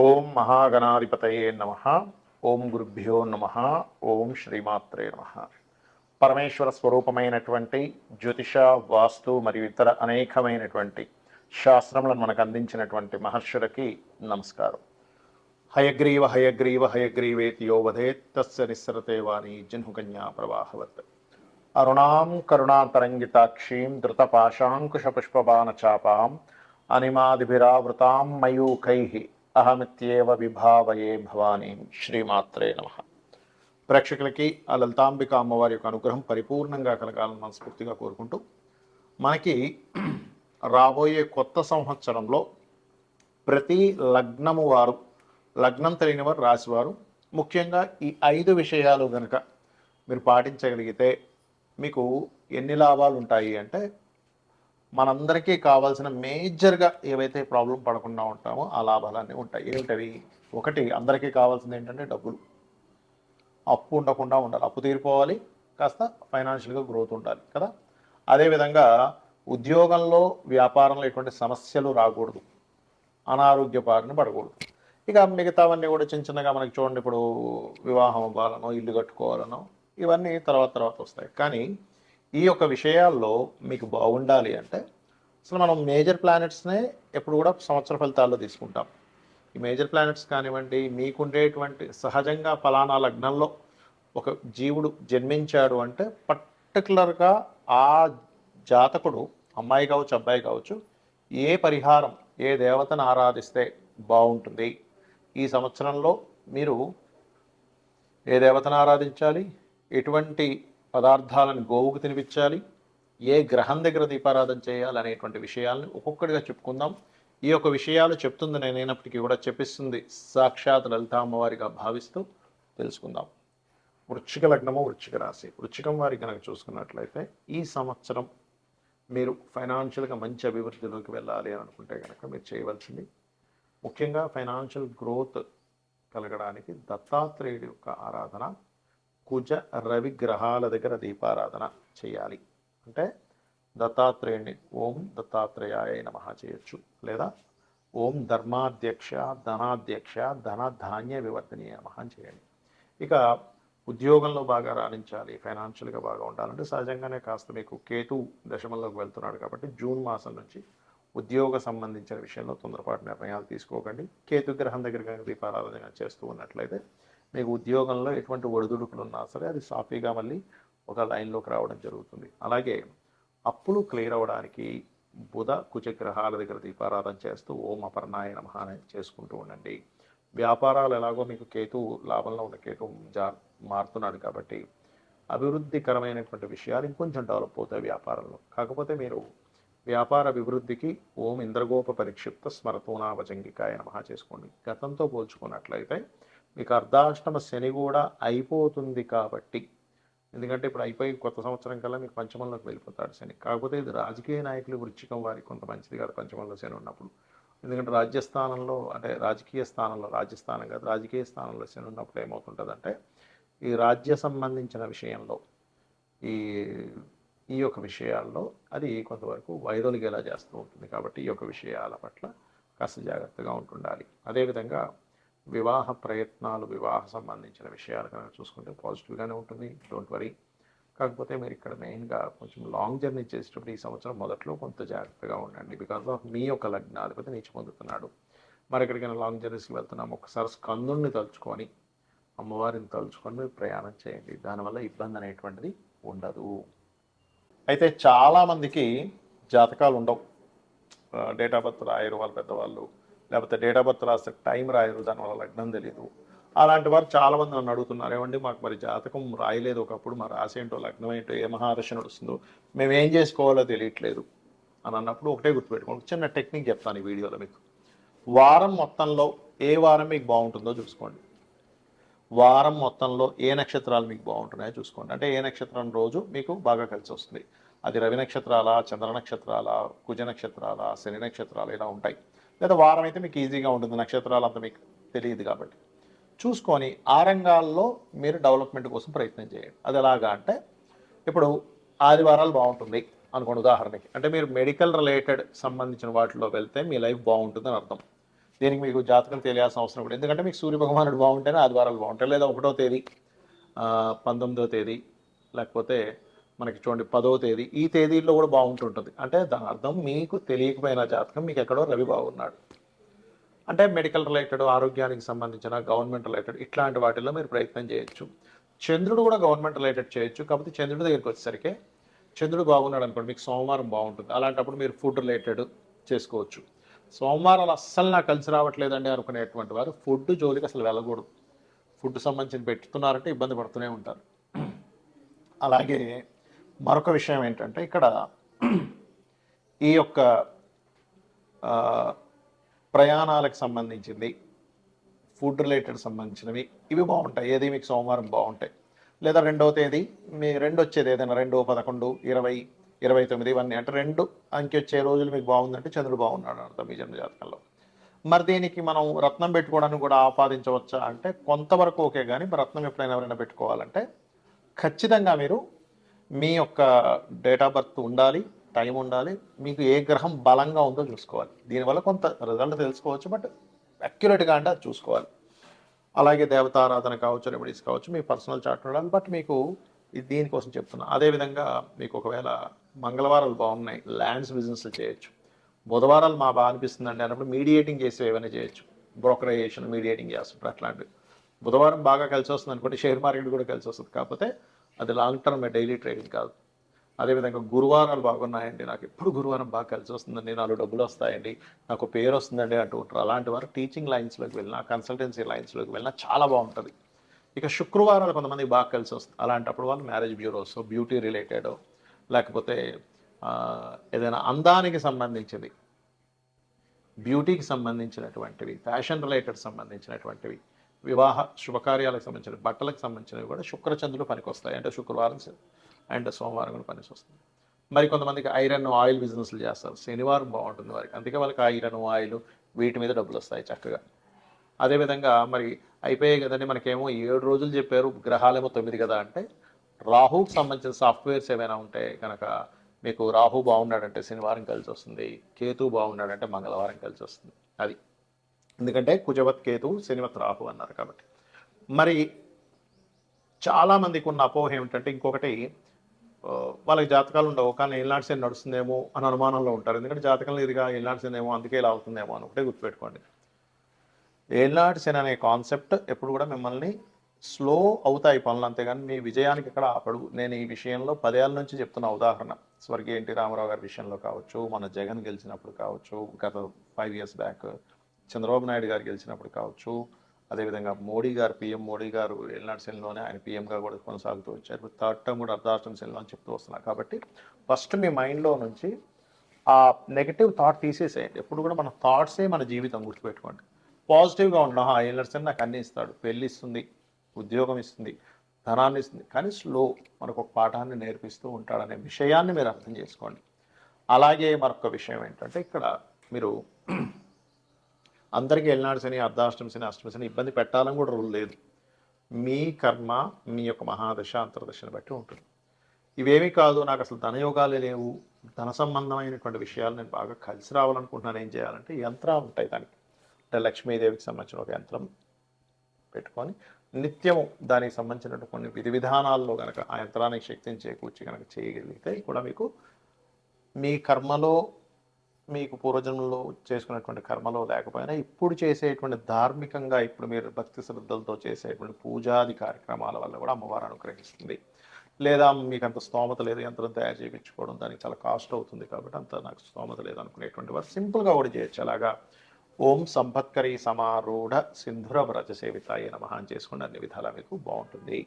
ఓం మహాగణాధిపతయే నమః. ఓం గురుభ్యో నమః. ఓం శ్రీమాత్రే నమః. పరమేశ్వర స్వరూపమైనటువంటి జ్యోతిష, వాస్తు మరియు ఇతర అనేకమైనటువంటి శాస్త్రములను మనకు అందించినటువంటి మహర్షులకి నమస్కారం. హయగ్రీవ హయగ్రీవ హయగ్రీవేతి యో వదేత్ తస్య నిస్సరతే వాణి జహ్నుకన్యా ప్రవాహవత్. అరుణాం కరుణాతరంగితాక్షీం ధృతపాశాంకుశపుష్పబాణచాపాం అనిమాదిభిరావృతాం మయూఖైః అహమిత్యేవ విభావయే భవానీ. శ్రీమాత్రే నమః. ప్రేక్షకులకి ఆ లలితాంబిక అమ్మవారి యొక్క అనుగ్రహం పరిపూర్ణంగా కలగాలని మనస్ఫూర్తిగా కోరుకుంటూ, మనకి రాబోయే కొత్త సంవత్సరంలో ప్రతి లగ్నము వారు, లగ్నం తెలియని వారు, రాశివారు ముఖ్యంగా ఈ 5 విషయాలు కనుక మీరు పాటించగలిగితే మీకు ఎన్ని లాభాలు ఉంటాయి అంటే, మనందరికీ కావాల్సిన మేజర్గా ఏవైతే ప్రాబ్లం పడకుండా ఉంటామో ఆ లాభాలన్నీ ఉంటాయి. ఏమిటవి? ఒకటి, అందరికీ కావాల్సింది ఏంటంటే డబ్బులు. అప్పు ఉండకుండా ఉండాలి, అప్పు తీరిపోవాలి, కాస్త ఫైనాన్షియల్గా గ్రోత్ ఉండాలి కదా. అదేవిధంగా ఉద్యోగంలో, వ్యాపారంలో ఎటువంటి సమస్యలు రాకూడదు, అనారోగ్య బారిన పడకూడదు. ఇక మిగతావన్నీ కూడా చిన్న చిన్నగా మనకి చూడండి, ఇప్పుడు వివాహం అవ్వాలనో, ఇల్లు కట్టుకోవాలనో, ఇవన్నీ తర్వాత వస్తాయి. కానీ ఈ యొక్క విషయాల్లో మీకు బాగుండాలి అంటే అసలు మనం మేజర్ ప్లానెట్స్నే ఎప్పుడు కూడా సంవత్సర ఫలితాల్లో తీసుకుంటాం. ఈ మేజర్ ప్లానెట్స్ కానివ్వండి, మీకుండేటువంటి సహజంగా ఫలానా లగ్నంలో ఒక జీవుడు జన్మించాడు అంటే పర్టికులర్గా ఆ జాతకుడు, అమ్మాయి కావచ్చు, అబ్బాయి కావచ్చు, ఏ పరిహారం, ఏ దేవతను ఆరాధిస్తే బాగుంటుంది, ఈ సంవత్సరంలో మీరు ఏ దేవతను ఆరాధించాలి, ఎటువంటి పదార్థాలను గోవుకు తినిపించాలి, ఏ గ్రహం దగ్గర దీపారాధన చేయాలి అనేటువంటి విషయాలను ఒక్కొక్కటిగా చెప్పుకుందాం. ఈ యొక్క విషయాలు చెప్తుంది నేనైనప్పటికీ కూడా చెప్పిస్తుంది సాక్షాత్ లలితామ్మవారిగా భావిస్తూ తెలుసుకుందాం. వృశ్చిక లగ్నము, వృశ్చిక రాశి. వృశ్చికం వారికి కనుక చూసుకున్నట్లయితే ఈ సంవత్సరం మీరు ఫైనాన్షియల్గా మంచి అభివృద్ధిలోకి వెళ్ళాలి అని అనుకుంటే కనుక మీరు చేయవలసింది, ముఖ్యంగా ఫైనాన్షియల్ గ్రోత్ కలగడానికి దత్తాత్రేయుడి యొక్క ఆరాధన, కుజ రవి గ్రహాల దగ్గర దీపారాధన చేయాలి. అంటే దత్తాత్రేయుని ఓం దత్తాత్రేయాయ నమః చేయొచ్చు, లేదా ఓం ధర్మాధ్యక్ష ధనాధ్యక్ష ధన ధాన్య వివర్ధనీయ నమః చేయండి. ఇక ఉద్యోగంలో బాగా రాణించాలి, ఫైనాన్షియల్గా బాగా ఉండాలంటే సహజంగానే కాస్త మీకు కేతు దశమంలోకి వెళ్తున్నాడు కాబట్టి జూన్ మాసం నుంచి ఉద్యోగ సంబంధించిన విషయంలో తొందరపాటు నిర్ణయాలు తీసుకోకండి. కేతు గ్రహం దగ్గర దీపారాధన చేస్తూ ఉన్నట్లయితే మీకు ఉద్యోగంలో ఎటువంటి ఒడిదుడుకులు ఉన్నా సరే అది సాఫీగా మళ్ళీ ఒక లైన్లోకి రావడం జరుగుతుంది. అలాగే అప్పులు క్లియర్ అవ్వడానికి బుధ కుజ గ్రహాల దగ్గర దీపారాధన చేస్తూ ఓం అపర్ణాయ నమః చేసుకుంటూ ఉండండి. వ్యాపారాలు ఎలాగో మీకు కేతు లాభంలో ఉన్న కేతు మారుతున్నాడు కాబట్టి అభివృద్ధికరమైనటువంటి విషయాలు ఇంకొంచెం డెవలప్ అవుతాయి వ్యాపారంలో. కాకపోతే మీరు వ్యాపార అభివృద్ధికి ఓం ఇంద్రగోప పరిక్షిప్త స్మరతోనావజంగికాయ నమః చేసుకోండి. గతంతో పోల్చుకున్నట్లయితే మీకు అర్ధాష్టమ శని కూడా అయిపోతుంది కాబట్టి, ఎందుకంటే ఇప్పుడు అయిపోయి కొత్త సంవత్సరం కల్లా మీకు పంచమంలోకి వెళ్ళిపోతాడు శని. కాకపోతే ఇది రాజకీయ నాయకులు వృశ్చికం వారికి కొంత మంచిది కాదు పంచమంలో శని ఉన్నప్పుడు. ఎందుకంటే రాజ్యస్థానంలో, అంటే రాజకీయ స్థానంలో, రాజ్యస్థానం కాదు రాజకీయ స్థానంలో శని ఉన్నప్పుడు ఏమవుతుంటుందంటే ఈ రాజ్య సంబంధించిన విషయంలో ఈ యొక్క విషయాల్లో అది కొంతవరకు వైదొలిగేలా చేస్తూ ఉంటుంది. కాబట్టి ఈ యొక్క విషయాల పట్ల కాస్త జాగ్రత్తగా ఉంటుండాలి. అదేవిధంగా వివాహ ప్రయత్నాలు, వివాహ సంబంధించిన విషయాలు కనుక చూసుకుంటే పాజిటివ్గానే ఉంటుంది, డోంట్ వరీ. కాకపోతే మీరు ఇక్కడ మెయిన్గా కొంచెం లాంగ్ జర్నీ చేసేటప్పుడు ఈ సంవత్సరం మొదట్లో కొంత జాగ్రత్తగా ఉండండి. బికాజ్ ఆఫ్ మీ యొక్క లగ్నాధిపతి నీచ పొందుతున్నాడు. మరి ఎక్కడికైనా లాంగ్ జర్నీస్కి వెళ్తున్నాం, ఒకసారి స్కందుని తలుచుకొని, అమ్మవారిని తలుచుకొని మీరు ప్రయాణం చేయండి. దానివల్ల ఇబ్బంది అనేటువంటిది ఉండదు. అయితే చాలామందికి జాతకాలు ఉండవు, డేట్ ఆఫ్ బర్త్ రాయరు వాళ్ళ పెద్దవాళ్ళు, లేకపోతే డేట్ ఆఫ్ బర్త్ రాస్తే టైం రాయరు, దానివల్ల లగ్నం తెలియదు. అలాంటి వారు చాలామంది నన్ను అడుగుతున్నారు, ఏమండి మాకు మరి జాతకం రాయలేదు, ఒకప్పుడు మా రాశి ఏంటో, లగ్నం ఏంటో, ఏ మహాదశ నడుస్తుందో మేము ఏం చేసుకోవాలో తెలియట్లేదు అని అన్నప్పుడు ఒకటే గుర్తుపెట్టుకోండి. చిన్న టెక్నిక్ చెప్తాను ఈ వీడియోలో మీకు. వారం మొత్తంలో ఏ వారం మీకు బాగుంటుందో చూసుకోండి. వారం మొత్తంలో ఏ నక్షత్రాలు మీకు బాగుంటున్నాయో చూసుకోండి. అంటే ఏ నక్షత్రం రోజు మీకు బాగా కలిసి వస్తుంది. అది రవి నక్షత్రాల, చంద్ర నక్షత్రాల, కుజ నక్షత్రాల, శని నక్షత్రాలు ఇలా ఉంటాయి. లేదా వారం అయితే మీకు ఈజీగా ఉంటుంది, నక్షత్రాలు అంతా మీకు తెలియదు కాబట్టి చూసుకొని ఆ రంగాల్లో మీరు డెవలప్మెంట్ కోసం ప్రయత్నం చేయండి. అది ఎలాగా అంటే, ఇప్పుడు ఆదివారాలు బాగుంటుంది అనుకోండి ఉదాహరణకి, అంటే మీరు మెడికల్ రిలేటెడ్ సంబంధించిన వాటిలో వెళ్తే మీ లైఫ్ బాగుంటుందని అర్థం. దీనికి మీకు జాతకం తెలియాల్సిన అవసరం కూడా, ఎందుకంటే మీకు సూర్య భగవానుడు బాగుంటేనే ఆదివారాలు బాగుంటాయి, లేదా 1వ తేదీ 19వ తేదీ లేకపోతే మనకి చూడండి 10వ తేదీ, ఈ తేదీల్లో కూడా బాగుంటుంటుంది. అంటే దాని అర్థం మీకు తెలియకపోయిన జాతకం మీకు ఎక్కడో రవి బాగున్నాడు. అంటే మెడికల్ రిలేటెడ్, ఆరోగ్యానికి సంబంధించిన, గవర్నమెంట్ రిలేటెడ్ ఇట్లాంటి వాటిల్లో మీరు ప్రయత్నం చేయొచ్చు. చంద్రుడు కూడా గవర్నమెంట్ రిలేటెడ్ చేయొచ్చు. కాకపోతే చంద్రుడి దగ్గరికి వచ్చేసరికి చంద్రుడు బాగున్నాడు అనుకోండి, మీకు సోమవారం బాగుంటుంది. అలాంటప్పుడు మీరు ఫుడ్ రిలేటెడ్ చేసుకోవచ్చు. సోమవారాలు అస్సలు నాకు కలిసి రావట్లేదండి అనుకునేటువంటి వారు ఫుడ్ జోలికి అసలు వెళ్ళకూడదు. ఫుడ్ సంబంధించి పెట్టుతున్నారంటే ఇబ్బంది పడుతూనే ఉంటారు. అలాగే మరొక విషయం ఏంటంటే ఇక్కడ ఈ యొక్క ప్రయాణాలకు సంబంధించింది, ఫుడ్ రిలేటెడ్ సంబంధించినవి ఇవి బాగుంటాయి. ఏది మీకు సోమవారం బాగుంటాయి. లేదా 2వ తేదీ మీ 2 వచ్చేది ఏదైనా 2, 11, 20, 29 ఇవన్నీ అంటే 2 అంకె వచ్చే రోజులు మీకు బాగుందంటే చంద్రుడు బాగున్నాడు అర్థం మీ జన్మ జాతకంలో. మరి దీనికి మనం రత్నం పెట్టుకోవడానికి కూడా ఆపాదించవచ్చా అంటే కొంతవరకు ఓకే, కానీ రత్నం ఎప్పుడైనా ఎవరైనా పెట్టుకోవాలంటే ఖచ్చితంగా మీరు మీ యొక్క డేట్ ఆఫ్ బర్త్ ఉండాలి, టైం ఉండాలి, మీకు ఏ గ్రహం బలంగా ఉందో చూసుకోవాలి. దీనివల్ల కొంత రిజల్ట్ తెలుసుకోవచ్చు, బట్ అక్యురేట్గా అంటే అది చూసుకోవాలి. అలాగే దేవతారాధన కావచ్చు, రెమెడీస్ కావచ్చు, మీ పర్సనల్ చార్ట్ ఉండాలి. బట్ మీకు దీనికోసం చెప్తున్నా. అదేవిధంగా మీకు ఒకవేళ మంగళవారాలు బాగున్నాయి, ల్యాండ్స్ బిజినెస్లు చేయొచ్చు. బుధవారాలు మా బాగా అనిపిస్తుందండి అన్నప్పుడు మీడియేటింగ్ చేసి ఏమైనా చేయొచ్చు. బ్రోకరైజేషన్ మీడియేటింగ్ చేస్తుంటారు అట్లాంటివి. బుధవారం బాగా కలిసి వస్తుంది అనుకోండి, షేర్ మార్కెట్ కూడా కలిసి వస్తుంది. కాకపోతే అది లాంగ్ టర్మ్ డైలీ ట్రేడింగ్ కాదు. అదేవిధంగా గురువారాలు బాగున్నాయండి, నాకు ఎప్పుడు గురువారం బాగా కలిసి వస్తుందండి, 4 డబ్బులు వస్తాయండి, నాకు పేరు వస్తుందండి అంటూ ఉంటారు. అలాంటి వారు టీచింగ్ లైన్స్లోకి వెళ్ళినా, కన్సల్టెన్సీ లైన్స్లోకి వెళ్ళినా చాలా బాగుంటుంది. ఇక శుక్రవారాలు కొంతమందికి బాగా కలిసి వస్తుంది. అలాంటప్పుడు వాళ్ళు మ్యారేజ్ బ్యూరోస్, బ్యూటీ రిలేటెడ్, లేకపోతే ఏదైనా అందానికి సంబంధించింది, బ్యూటీకి సంబంధించినటువంటివి, ఫ్యాషన్ రిలేటెడ్ సంబంధించినటువంటివి, వివాహ శుభకార్యాలకు సంబంధించిన, బట్టలకు సంబంధించినవి కూడా శుక్రచంద్రులు పనికొస్తాయి. అంటే శుక్రవారం అండ్ సోమవారం కూడా పని వస్తుంది. మరి కొంతమందికి ఐరన్ ఆయిల్ బిజినెస్లు చేస్తారు, శనివారం బాగుంటుంది వారికి. అందుకే వాళ్ళకి ఐరన్ ఆయిల్ వీటి మీద డబ్బులు వస్తాయి చక్కగా. అదేవిధంగా మరి అయిపోయాయి కదండి, మనకేమో 7 రోజులు చెప్పారు, గ్రహాలేమో 9 కదా అంటే రాహుకి సంబంధించిన సాఫ్ట్వేర్స్ ఏమైనా ఉంటే కనుక మీకు రాహు బాగున్నాడంటే శనివారం కలిసి వస్తుంది, కేతు బాగున్నాడంటే మంగళవారం కలిసి వస్తుంది. అది ఎందుకంటే కుజవత్ కేతు, శనివత్ రాహు అన్నారు కాబట్టి. మరి చాలామందికి ఉన్న అపోహ ఏమిటంటే ఇంకొకటి, వాళ్ళకి జాతకాలు ఉండవు కానీ ఏలినాటి శని నడుస్తుందేమో అని అనుమానంలో ఉంటారు. ఎందుకంటే జాతకంలో ఇదిగా ఏలినాటి శని ఏమో అందుకే ఇలా అవుతుందేమో అని ఒకటే గుర్తుపెట్టుకోండి. ఏలినాటి శని అనే కాన్సెప్ట్ ఎప్పుడు కూడా మిమ్మల్ని స్లో అవుతాయి పనులు, అంతేగాని మీ విజయానికి ఇక్కడ ఆపడు. నేను ఈ విషయంలో 10 ఏళ్ళ నుంచి చెప్తున్న ఉదాహరణ, స్వర్గీయ ఎన్టీ రామారావు గారి విషయంలో కావచ్చు, మన జగన్ గెలిచినప్పుడు కావచ్చు, గత 5 years బ్యాక్ చంద్రబాబు నాయుడు గారు గెలిచినప్పుడు కావచ్చు, అదేవిధంగా మోడీ గారు, పీఎం మోడీ గారు ఏలినాటి శనిలోనే ఆయన పీఎంగా కూడా కొనసాగుతూ వచ్చారు. 3rd term కూడా అర్ధాష్టమ శనిలో అని చెప్తూ వస్తున్నారు. కాబట్టి ఫస్ట్ మీ మైండ్లో నుంచి ఆ నెగిటివ్ థాట్ తీసేసేయండి. ఎప్పుడు కూడా మన థాట్సే మన జీవితం, గుర్తుపెట్టుకోండి. పాజిటివ్గా ఉండడం, ఏలినాటి శని నాకు అన్ని ఇస్తాడు, పెళ్ళి ఇస్తుంది, ఉద్యోగం ఇస్తుంది, ధనాన్ని ఇస్తుంది, కానీ స్లో మనకు ఒక పాఠాన్ని నేర్పిస్తూ ఉంటాడనే విషయాన్ని మీరు అర్థం చేసుకోండి. అలాగే మరొక విషయం ఏంటంటే ఇక్కడ మీరు అందరికీ ఏలినాటి శని, అర్ధాష్టమ శని, అష్టమ శని ఇబ్బంది పెట్టాలని కూడా రూల్ లేదు. మీ కర్మ మీ యొక్క మహాదశ అంతర్దశని బట్టి ఉంటుంది. ఇవేమీ కాదు, నాకు అసలు ధనయోగాలే లేవు, ధన సంబంధమైనటువంటి విషయాలు నేను బాగా కలిసి రావాలనుకుంటున్నాను, ఏం చేయాలంటే యంత్రాలు ఉంటాయి దానికి. అంటే లక్ష్మీదేవికి సంబంధించిన ఒక యంత్రం పెట్టుకొని నిత్యము దానికి సంబంధించినటువంటి కొన్ని విధి విధానాల్లో కనుక ఆ యంత్రానికి శక్తిని చేకూర్చి కనుక చేయగలిగితే కూడా మీకు మీ కర్మలో, మీకు పూర్వజన్మలో చేసుకున్నటువంటి కర్మలో లేకపోయినా ఇప్పుడు చేసేటువంటి ధార్మికంగా ఇప్పుడు మీరు భక్తి శ్రద్ధలతో చేసేటువంటి పూజాది కార్యక్రమాల వల్ల కూడా అమ్మవారు అనుగ్రహిస్తుంది. లేదా మీకు అంత స్తోమత లేదు, యంత్రం తయారు చేయించుకోవడం దానికి చాలా కాస్ట్ అవుతుంది కాబట్టి అంత నాకు స్తోమత లేదు అనుకునేటువంటి వారు సింపుల్గా కూడా చేయొచ్చు. అలాగా ఓం సంపత్కరీ సమారూఢ సింధుర వ్రజ సేవితాయ నమః అని చేసుకుని అన్ని విధాలా మీకు బాగుంటుంది.